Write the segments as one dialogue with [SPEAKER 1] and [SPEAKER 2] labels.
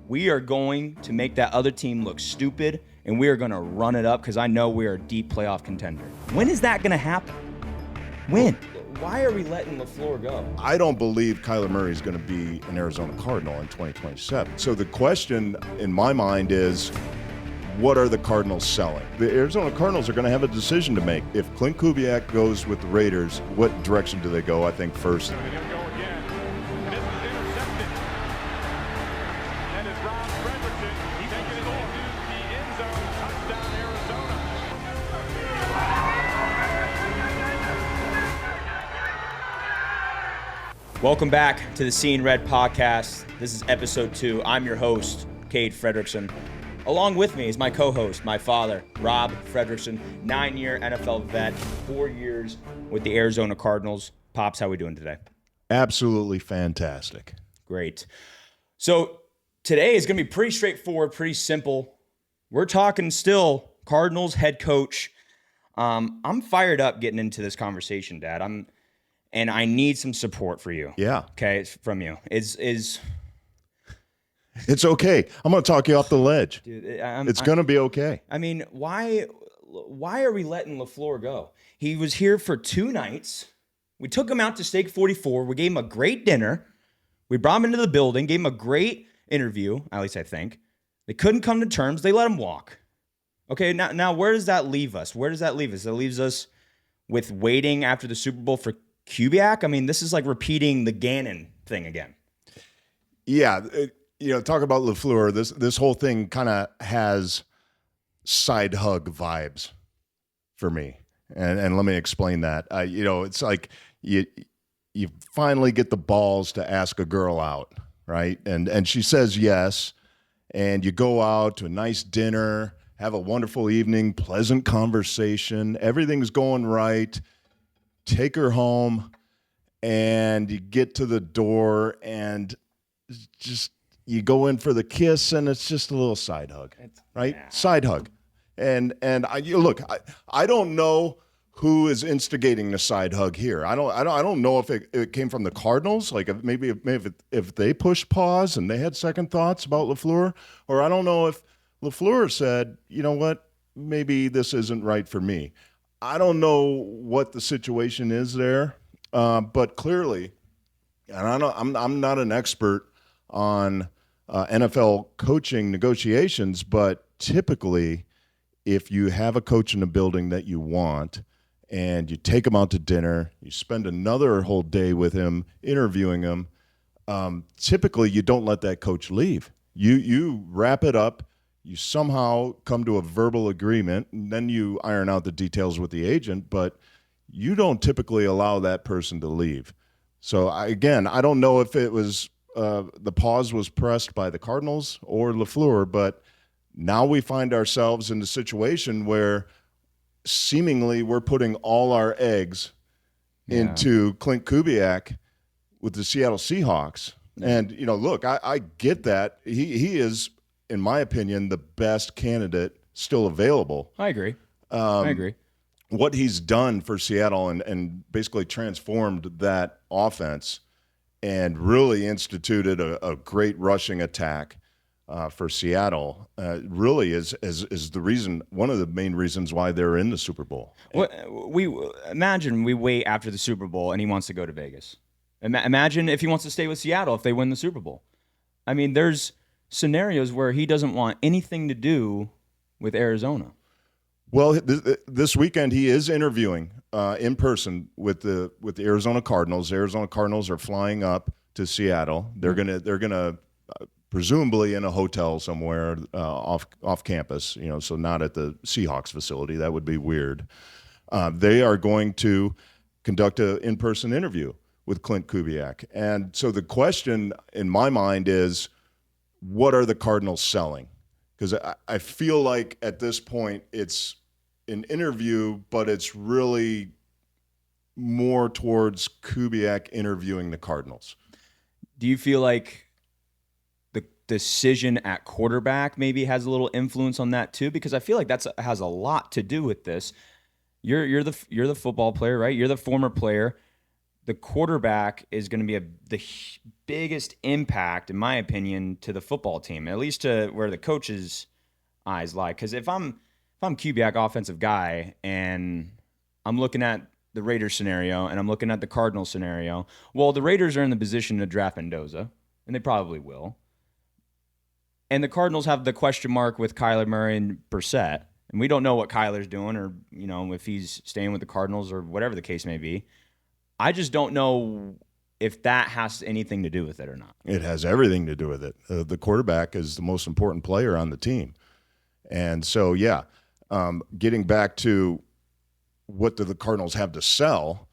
[SPEAKER 1] We are going to make that other team look stupid, and we are going to run it up because I know we are a deep playoff contender. When is that going to happen? When? Why are we letting LaFleur go?
[SPEAKER 2] I don't believe Kyler Murray is going to be an Arizona Cardinal in 2027. So the question in my mind is, what are the Cardinals selling? The Arizona Cardinals are going to have a decision to make. If Clint Kubiak goes with the Raiders, what direction do they go? I think first.
[SPEAKER 3] He'll go again. And this is intercepted. That is Rob Fredrickson. He's taking it into the end zone. Touchdown, Arizona.
[SPEAKER 1] Welcome back to the Seein Red Podcast. This is episode 2. I'm your host, Cade Fredrickson. Along with me is my co-host, my father, Rob Fredrickson, 9-year NFL vet, 4 years with the Arizona Cardinals. Pops, how we doing today?
[SPEAKER 2] Absolutely fantastic.
[SPEAKER 1] Great. So today is going to be pretty straightforward, pretty simple. We're talking still Cardinals head coach. I'm fired up getting into this conversation, Dad. And I need some support for you.
[SPEAKER 2] Yeah.
[SPEAKER 1] Okay, from you.
[SPEAKER 2] It's okay. I'm going to talk you off the ledge.
[SPEAKER 1] Dude,
[SPEAKER 2] It's going to be okay.
[SPEAKER 1] I mean, why are we letting LaFleur go? He was here for 2 nights. We took him out to Steak 44. We gave him a great dinner. We brought him into the building, gave him a great interview, at least I think. They couldn't come to terms. They let him walk. Okay, now where does that leave us? That leaves us with waiting after the Super Bowl for Kubiak? I mean, this is like repeating the Gannon thing again.
[SPEAKER 2] Yeah, talk about LaFleur. This whole thing kind of has side hug vibes for me, and let me explain that. It's like you finally get the balls to ask a girl out, right? And she says yes, and you go out to a nice dinner, have a wonderful evening, pleasant conversation, everything's going right. Take her home, and you get to the door, and just you go in for the kiss, and it's just a little side hug, right? Yeah. Side hug, and I don't know who is instigating the side hug here. I don't know if it came from the Cardinals, like if they pushed pause and they had second thoughts about LaFleur, or I don't know if LaFleur said, you know what, maybe this isn't right for me. I don't know what the situation is there, but clearly, and I'm not an expert on NFL coaching negotiations, but typically, if you have a coach in a building that you want and you take him out to dinner, you spend another whole day with him, interviewing him, typically you don't let that coach leave. You wrap it up. You somehow come to a verbal agreement, and then you iron out the details with the agent, but you don't typically allow that person to leave. So, I don't know if it was the pause was pressed by the Cardinals or LaFleur, but now we find ourselves in the situation where seemingly we're putting all our eggs into Clint Kubiak with the Seattle Seahawks. And, look, I get that. He is, in my opinion, the best candidate still available.
[SPEAKER 1] I agree.
[SPEAKER 2] What he's done for Seattle and basically transformed that offense and really instituted a great rushing attack for Seattle really is the reason, one of the main reasons why they're in the Super Bowl.
[SPEAKER 1] Well, we wait after the Super Bowl and he wants to go to Vegas. Imagine if he wants to stay with Seattle if they win the Super Bowl. I mean, there's scenarios where he doesn't want anything to do with Arizona.
[SPEAKER 2] Well, this weekend he is interviewing in person with the Arizona Cardinals. The Arizona Cardinals are flying up to Seattle. They're gonna presumably in a hotel somewhere off campus. So not at the Seahawks facility. That would be weird. They are going to conduct an in-person interview with Clint Kubiak, and so the question in my mind is, what are the Cardinals selling? Because I feel like at this point it's an interview, but it's really more towards Kubiak interviewing the Cardinals.
[SPEAKER 1] Do you feel like the decision at quarterback maybe has a little influence on that too? Because I feel like that has a lot to do with this. You're the football player, right? You're the former player. the quarterback is going to be the biggest impact, in my opinion, to the football team, at least to where the coach's eyes lie. Because if I'm Kubiak, offensive guy, and I'm looking at the Raiders scenario and I'm looking at the Cardinals scenario, well, the Raiders are in the position to draft Mendoza, and they probably will. And the Cardinals have the question mark with Kyler Murray and Brissett, and we don't know what Kyler's doing, or if he's staying with the Cardinals or whatever the case may be. I just don't know if that has anything to do with it or not.
[SPEAKER 2] It has everything to do with it. The quarterback is the most important player on the team. And so, yeah, getting back to what do the Cardinals have to sell,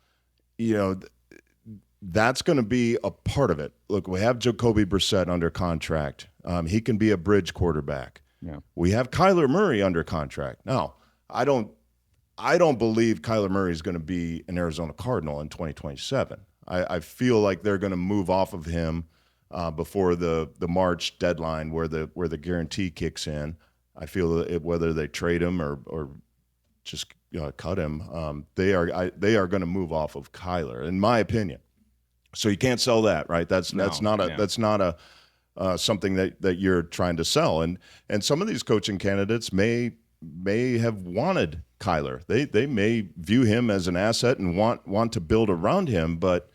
[SPEAKER 2] that's going to be a part of it. Look, we have Jacoby Brissett under contract. He can be a bridge quarterback.
[SPEAKER 1] Yeah.
[SPEAKER 2] We have Kyler Murray under contract. Now, I don't believe Kyler Murray is going to be an Arizona Cardinal in 2027. I feel like they're going to move off of him before the March deadline where the guarantee kicks in. I feel that whether they trade him or just cut him, they are going to move off of Kyler, in my opinion. So you can't sell that, right? That's not something that you're trying to sell. And some of these coaching candidates may have wanted Kyler. They may view him as an asset and want to build around him, but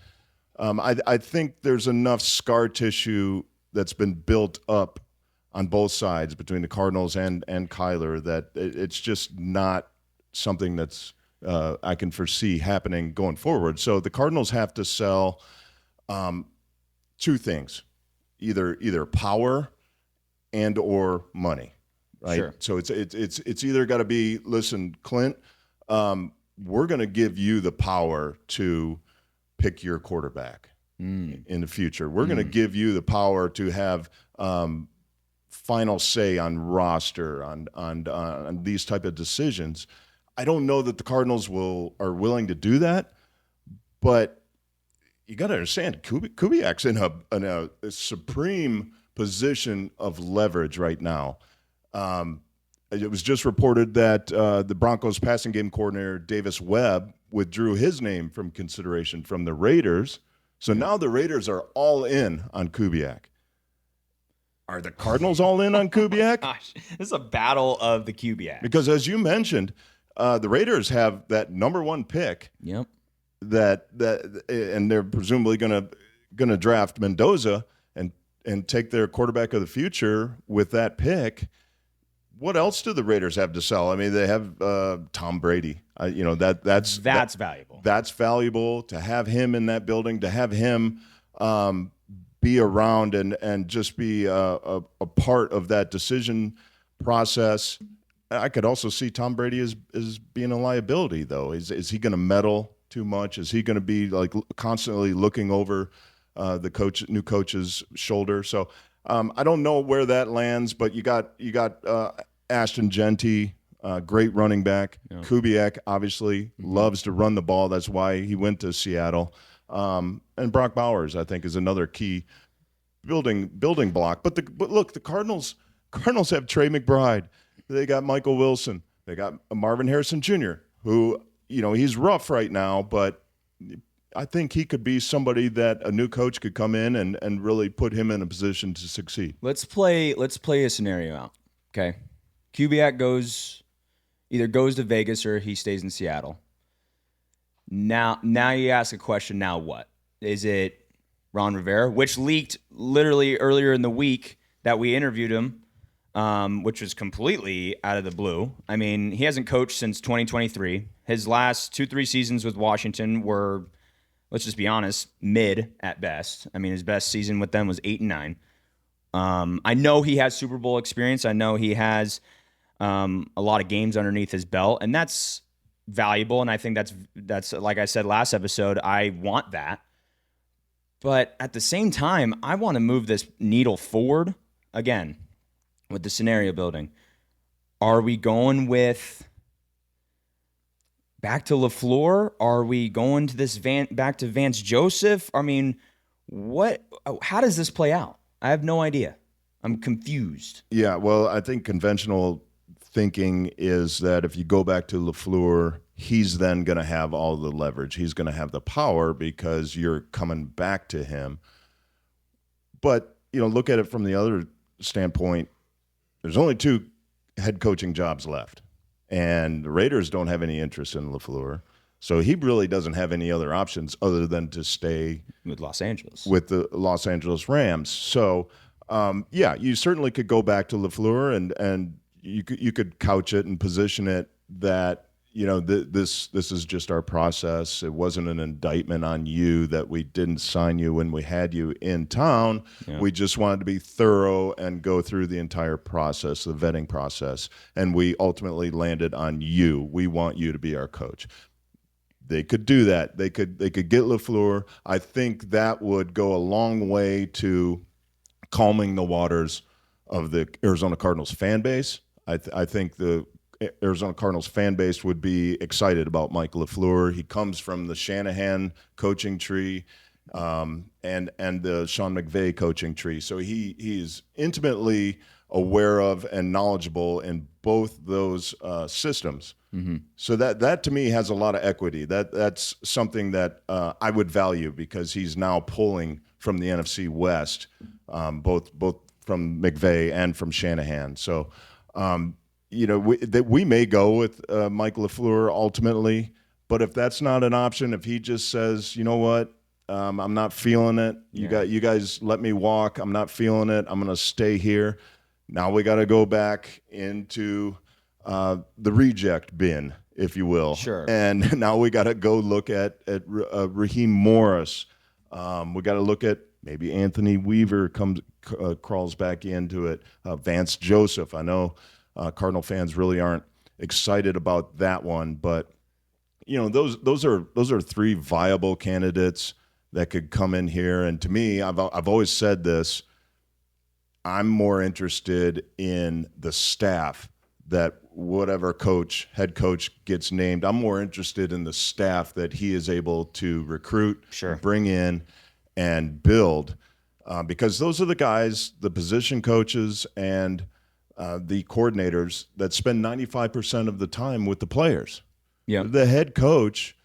[SPEAKER 2] I think there's enough scar tissue that's been built up on both sides between the Cardinals and Kyler that it's just not something that's I can foresee happening going forward. So the Cardinals have to sell two things, either power and or money. Right.
[SPEAKER 1] Sure.
[SPEAKER 2] So it's either got to be, listen, Clint, we're going to give you the power to pick your quarterback in the future. We're going to give you the power to have final say on roster, on these type of decisions. I don't know that the Cardinals are willing to do that, but you got to understand, Kubiak's in a supreme position of leverage right now. It was just reported that the Broncos passing game coordinator, Davis Webb, withdrew his name from consideration from the Raiders. So now the Raiders are all in on Kubiak. Are the Cardinals all in on Kubiak?
[SPEAKER 1] Gosh, this is a battle of the Kubiak.
[SPEAKER 2] Because as you mentioned, the Raiders have that number one pick.
[SPEAKER 1] Yep.
[SPEAKER 2] And they're presumably going to draft Mendoza and take their quarterback of the future with that pick. What else do the Raiders have to sell? I mean, they have Tom Brady. That's
[SPEAKER 1] valuable.
[SPEAKER 2] That's valuable to have him in that building, to have him be around and just be a part of that decision process. I could also see Tom Brady as being a liability, though. Is he going to meddle too much? Is he going to be like constantly looking over the new coach's shoulder? So I don't know where that lands, but you got Ashton Genty, great running back. Yeah. Kubiak obviously loves to run the ball. That's why he went to Seattle. And Brock Bowers, I think, is another key building block. But look, the Cardinals have Trey McBride. They got Michael Wilson. They got Marvin Harrison Jr., who, he's rough right now, but I think he could be somebody that a new coach could come in and really put him in a position to succeed.
[SPEAKER 1] Let's play a scenario out. Okay. Kubiak either goes to Vegas or he stays in Seattle. Now you ask a question, now what? Is it Ron Rivera, which leaked literally earlier in the week that we interviewed him, which was completely out of the blue. I mean, he hasn't coached since 2023. His last 2-3 seasons with Washington were, let's just be honest, mid at best. I mean, his best season with them was 8-9. I know he has Super Bowl experience. I know he has a lot of games underneath his belt, and that's valuable. And I think that's like I said last episode, I want that. But at the same time, I want to move this needle forward again with the scenario building. Are we going with back to LaFleur? Are we going to back to Vance Joseph? I mean, how does this play out? I have no idea. I'm confused.
[SPEAKER 2] Yeah, well, I think conventional thinking is that if you go back to LaFleur, he's then going to have all the leverage. He's going to have the power because you're coming back to him. But, look at it from the other standpoint. There's only 2 head coaching jobs left, and the Raiders don't have any interest in LaFleur. So he really doesn't have any other options other than to stay
[SPEAKER 1] with Los Angeles,
[SPEAKER 2] with the Los Angeles Rams. So, you certainly could go back to LaFleur, and you could couch it and position it that, this is just our process. It wasn't an indictment on you that we didn't sign you when we had you in town. Yeah. We just wanted to be thorough and go through the entire process, the vetting process, and we ultimately landed on you. We want you to be our coach. They could do that. They could get LaFleur. I think that would go a long way to calming the waters of the Arizona Cardinals fan base. I think the Arizona Cardinals fan base would be excited about Mike LaFleur. He comes from the Shanahan coaching tree and the Sean McVay coaching tree. So he's intimately aware of and knowledgeable in both those systems. Mm-hmm. So that to me has a lot of equity. That's something that I would value because he's now pulling from the NFC West, both from McVay and from Shanahan. So, we may go with Mike LaFleur ultimately, but if that's not an option, if he just says, you know what, I'm not feeling it. You guys let me walk. I'm not feeling it. I'm going to stay here. Now we got to go back into the reject bin, if you will.
[SPEAKER 1] Sure.
[SPEAKER 2] And now we got to go look at Raheem Morris. We got to look at maybe Anthony Weaver crawls back into it. Vance Joseph. I know Cardinal fans really aren't excited about that one, but those are 3 viable candidates that could come in here. And to me, I've always said this. I'm more interested in the staff that whatever head coach gets named. I'm more interested in the staff that he is able to recruit, bring in, and build, because those are the guys, the position coaches, and the coordinators that spend 95% of the time with the players.
[SPEAKER 1] Yeah,
[SPEAKER 2] the head coach,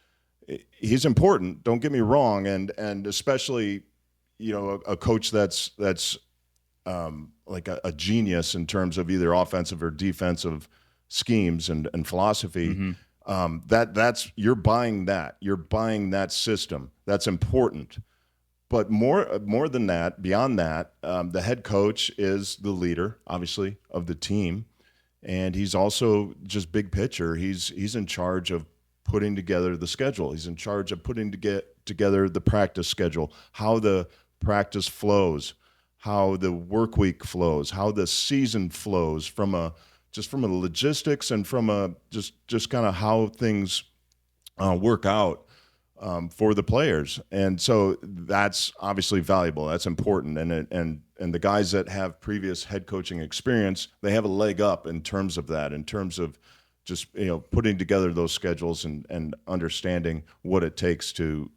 [SPEAKER 2] he's important. Don't get me wrong, and especially a coach that's like a genius in terms of either offensive or defensive schemes and philosophy. Mm-hmm. That's you're buying that system. That's important. But more than that, beyond that, the head coach is the leader, obviously, of the team, and he's also just big picture. He's in charge of putting together the schedule. He's in charge of putting together the practice schedule, how the practice flows, how the work week flows, how the season flows from a logistics and from a just kind of how things work out for the players. And so that's obviously valuable. That's important. And the guys that have previous head coaching experience, they have a leg up in terms of that, in terms of just putting together those schedules and understanding what it takes to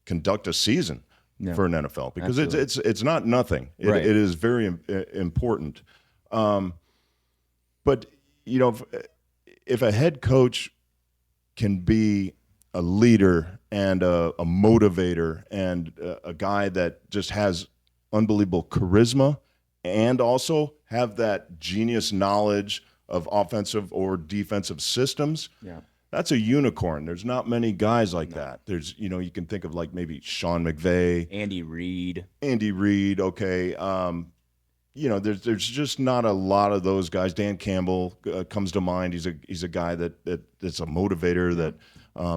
[SPEAKER 2] conduct a season. Yeah. For an NFL, because it's not nothing. It is very important. But if a head coach can be a leader and a motivator and a guy that just has unbelievable charisma and also have that genius knowledge of offensive or defensive systems. Yeah. That's a unicorn. There's not many guys like that. There's, you can think of like maybe Sean McVay,
[SPEAKER 1] Andy Reid.
[SPEAKER 2] Okay. There's just not a lot of those guys. Dan Campbell comes to mind. He's a guy that's a motivator that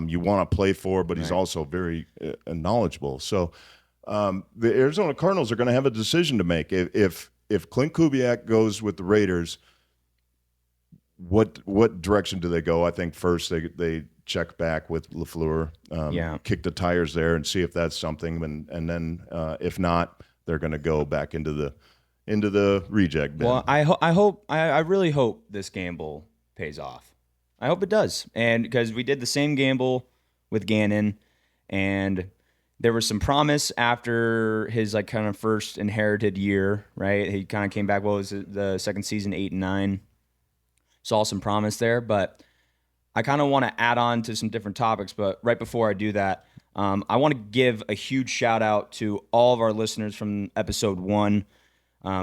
[SPEAKER 2] you want to play for, but he's also very knowledgeable. So the Arizona Cardinals are going to have a decision to make. If Clint Kubiak goes with the Raiders, what direction do they go? I think first they check back with LaFleur, kick the tires there and see if that's something, and then if not, they're going to go back into the reject bin.
[SPEAKER 1] Well, I really hope this gamble pays off. I hope it does, and because we did the same gamble with Gannon, and there was some promise after his kind of first inherited year, right? He kind of came back. What was it, the second season, 8-9? Saw some promise there, but I kind of want to add on to some different topics, but right before I do that, I want to give a huge shout out to all of our listeners from episode 1.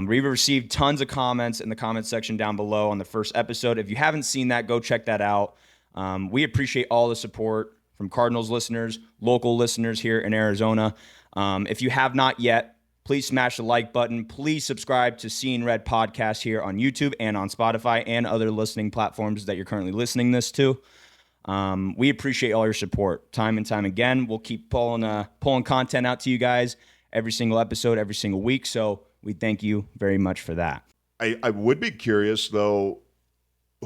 [SPEAKER 1] We received tons of comments in the comment section down below on the first episode. If you haven't seen that, go check that out. We appreciate all the support from Cardinals listeners, local listeners here in Arizona. If you have not yet, please smash the like button. Please subscribe to Seein Red Podcast here on YouTube and on Spotify and other listening platforms that you're currently listening this to. We appreciate all your support time and time again. We'll keep pulling content out to you guys every single episode, every single week. So we thank you very much for that.
[SPEAKER 2] I would be curious, though,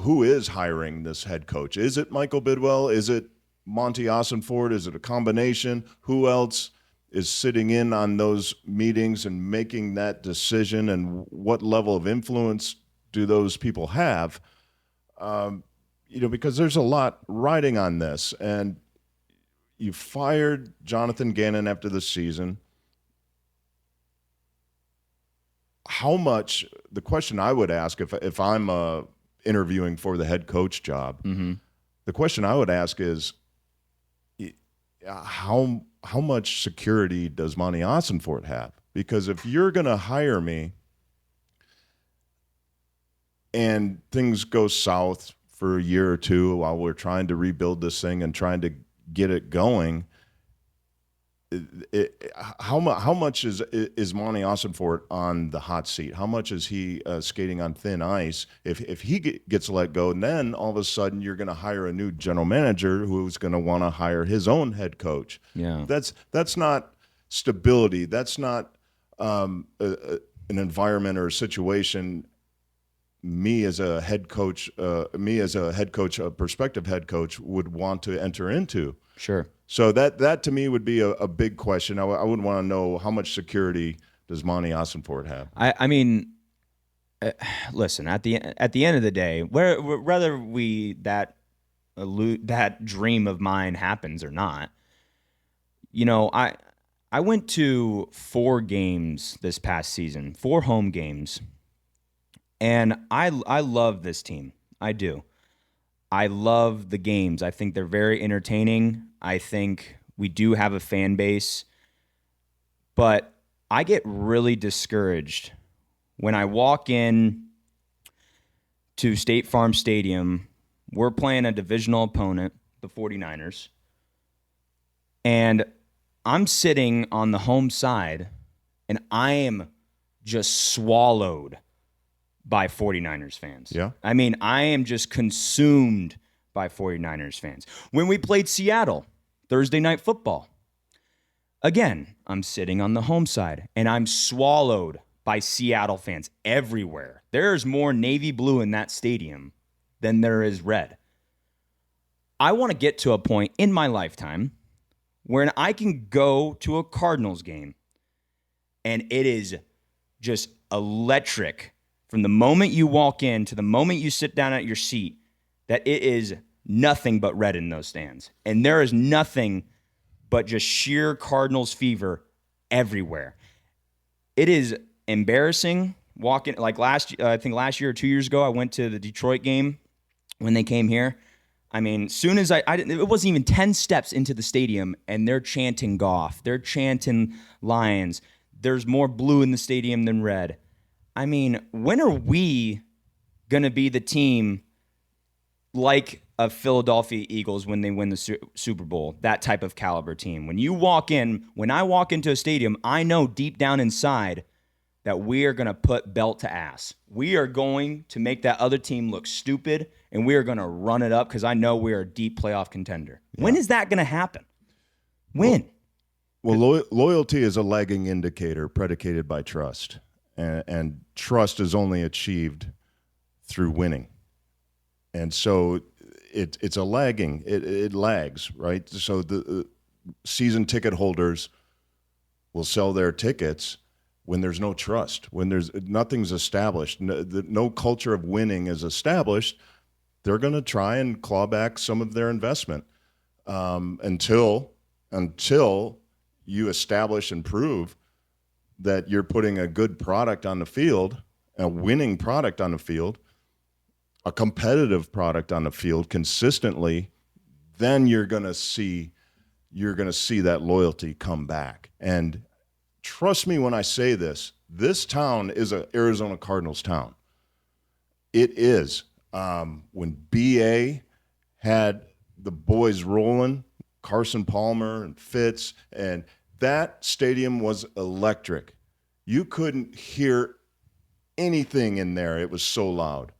[SPEAKER 2] who is hiring this head coach? Is it Michael Bidwell? Is it Monty Ossenfort? Is it a combination? Who else is sitting in on those meetings and making that decision, and what level of influence do those people have? Because there's a lot riding on this, and you fired Jonathan Gannon after the season. How much, the question I would ask if I'm interviewing for the head coach job, the question I would ask is, how much security does Monty Ossenfort have? Because if you're going to hire me and things go south for a year or two while we're trying to rebuild this thing and trying to get it going, how much is Monty Ossenfort on the hot seat? How much is he skating on thin ice if he gets let go? And then all of a sudden you're going to hire a new general manager who's going to want to hire his own head coach.
[SPEAKER 1] Yeah,
[SPEAKER 2] that's not stability. That's not an environment or a situation me as a head coach, a prospective head coach would want to enter into.
[SPEAKER 1] Sure.
[SPEAKER 2] So that to me would be a big question. I would want to know, how much security does Monty Ossenfort have?
[SPEAKER 1] I mean, listen, at the end of the day, whether that dream of mine happens or not, I went to 4 games this past season, 4 home games, and I love this team. I do. I love the games. I think they're very entertaining. I think we do have a fan base, but I get really discouraged when I walk in to State Farm Stadium. We're playing a divisional opponent, the 49ers, and I'm sitting on the home side, and I am just swallowed by 49ers fans.
[SPEAKER 2] Yeah.
[SPEAKER 1] I mean, I am just consumed by 49ers fans. When we played Seattle, Thursday Night Football, again, I'm sitting on the home side, and I'm swallowed by Seattle fans everywhere. There's more navy blue in that stadium than there is red. I want to get to a point in my lifetime where I can go to a Cardinals game, and it is just electric from the moment you walk in to the moment you sit down at your seat, that it is nothing but red in those stands. And there is nothing but just sheer Cardinals fever everywhere. It is embarrassing walking, like last year or 2 years ago, I went to the Detroit game when they came here. I mean, soon as I didn't, it wasn't even 10 steps into the stadium, and they're chanting Goff. They're chanting Lions. There's more blue in the stadium than red. I mean, when are we going to be the team like a Philadelphia Eagles when they win the Super Bowl, that type of caliber team? When I walk into a stadium, I know deep down inside that we are going to put belt to ass. We are going to make that other team look stupid, and we are going to run it up because I know we are a deep playoff contender. Yeah. When is that going to happen? When?
[SPEAKER 2] Well, loyalty is a lagging indicator predicated by trust. And trust is only achieved through winning. And so it's a lagging. It lags, right? So the season ticket holders will sell their tickets when there's no trust, when nothing's established, no culture of winning is established. They're going to try and claw back some of their investment until you establish and prove that you're putting a good product on the field, a winning product on the field. a competitive product on the field consistently, then you're going to see that loyalty come back. And trust me when I say this town is an Arizona Cardinals town. It is. When BA had the boys rolling, Carson Palmer and Fitz, and that stadium was electric. You couldn't hear anything in there. It was so loud.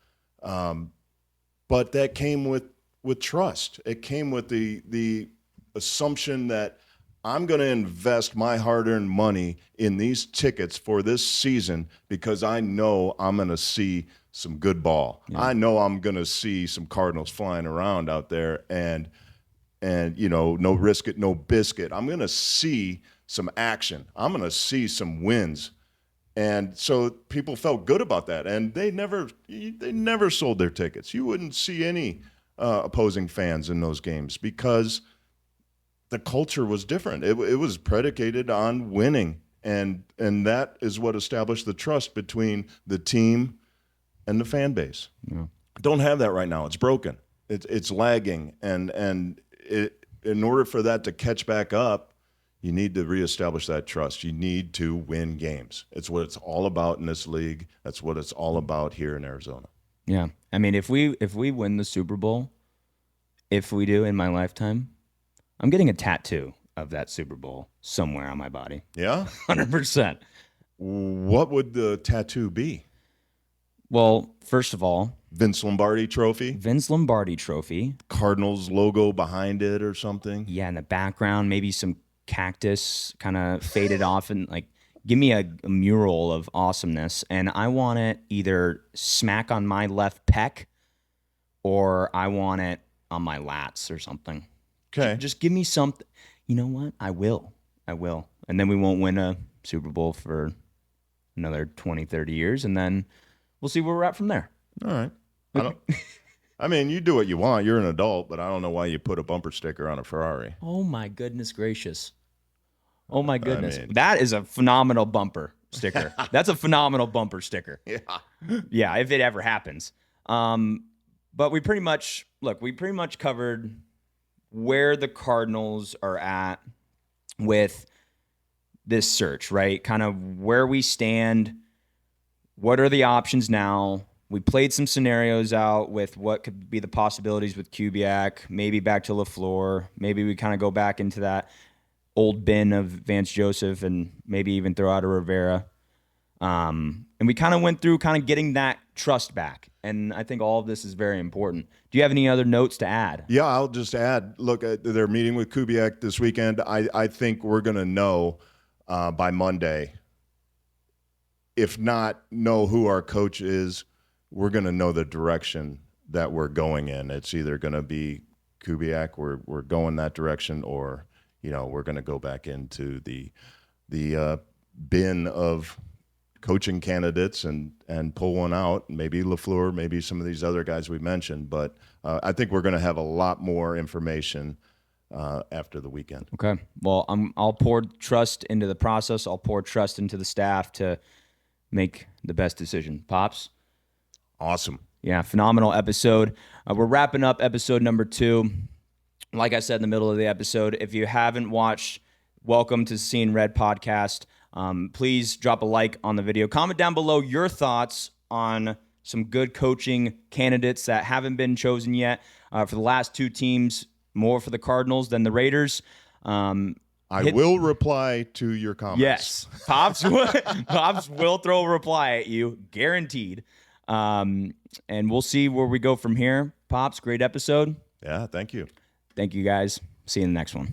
[SPEAKER 2] But that came with trust. It came with the assumption that I'm going to invest my hard-earned money in these tickets for this season because I know I'm going to see some good ball. Yeah. I know I'm going to see some Cardinals flying around out there, and no risk it, no biscuit. I'm going to see some action. I'm going to see some wins. And so people felt good about that, and they never sold their tickets. You wouldn't see any opposing fans in those games because the culture was different. It was predicated on winning, and that is what established the trust between the team and the fan base. Yeah. Don't have that right now. It's broken. It's lagging, and in order for that to catch back up, you need to reestablish that trust. You need to win games. It's what it's all about in this league. That's what it's all about here in Arizona.
[SPEAKER 1] Yeah. I mean, if we win the Super Bowl, if we do in my lifetime, I'm getting a tattoo of that Super Bowl somewhere on my body.
[SPEAKER 2] Yeah?
[SPEAKER 1] 100%.
[SPEAKER 2] What would the tattoo be?
[SPEAKER 1] Well, first of all,
[SPEAKER 2] Vince Lombardi trophy.
[SPEAKER 1] Cardinals
[SPEAKER 2] logo behind it or something.
[SPEAKER 1] Yeah, in the background, maybe some cactus kind of faded off, and like give me a mural of awesomeness. And I want it either smack on my left pec or I want it on my lats or something.
[SPEAKER 2] Okay.
[SPEAKER 1] Just give me something. You know what? I will. And then we won't win a Super Bowl for another 20, 30 years, and then we'll see where we're at from there.
[SPEAKER 2] All right. I mean, you do what you want. You're an adult, but I don't know why you put a bumper sticker on a Ferrari.
[SPEAKER 1] Oh, my goodness gracious. Oh, my goodness. That is a phenomenal bumper sticker. That's a phenomenal bumper sticker.
[SPEAKER 2] Yeah.
[SPEAKER 1] Yeah, if it ever happens. But we pretty much covered where the Cardinals are at with this search, right? Kind of where we stand. What are the options now? We played some scenarios out with what could be the possibilities with Kubiak, maybe back to LaFleur. Maybe we kind of go back into that old bin of Vance Joseph and maybe even throw out a Rivera. And we kind of went through kind of getting that trust back. And I think all of this is very important. Do you have any other notes to add?
[SPEAKER 2] Yeah, I'll just add, look, they're meeting with Kubiak this weekend. I think we're going to know by Monday. If not know who our coach is, we're going to know the direction that we're going in. It's either going to be Kubiak, we're going that direction, or we're going to go back into the bin of coaching candidates and pull one out. Maybe LaFleur, maybe some of these other guys we mentioned. But I think we're going to have a lot more information after the weekend.
[SPEAKER 1] Okay. Well, I'll pour trust into the process. I'll pour trust into the staff to make the best decision. Pops?
[SPEAKER 2] Awesome.
[SPEAKER 1] Yeah, phenomenal episode. We're wrapping up episode number 2. Like I said in the middle of the episode, if you haven't watched, welcome to Seein Red Podcast. Please drop a like on the video. Comment down below your thoughts on some good coaching candidates that haven't been chosen yet for the last 2 teams, more for the Cardinals than the Raiders.
[SPEAKER 2] I will reply to your comments.
[SPEAKER 1] Yes. Pops will throw a reply at you, guaranteed. And we'll see where we go from here. Pops, great episode.
[SPEAKER 2] Yeah, thank you.
[SPEAKER 1] Thank you, guys. See you in the next one.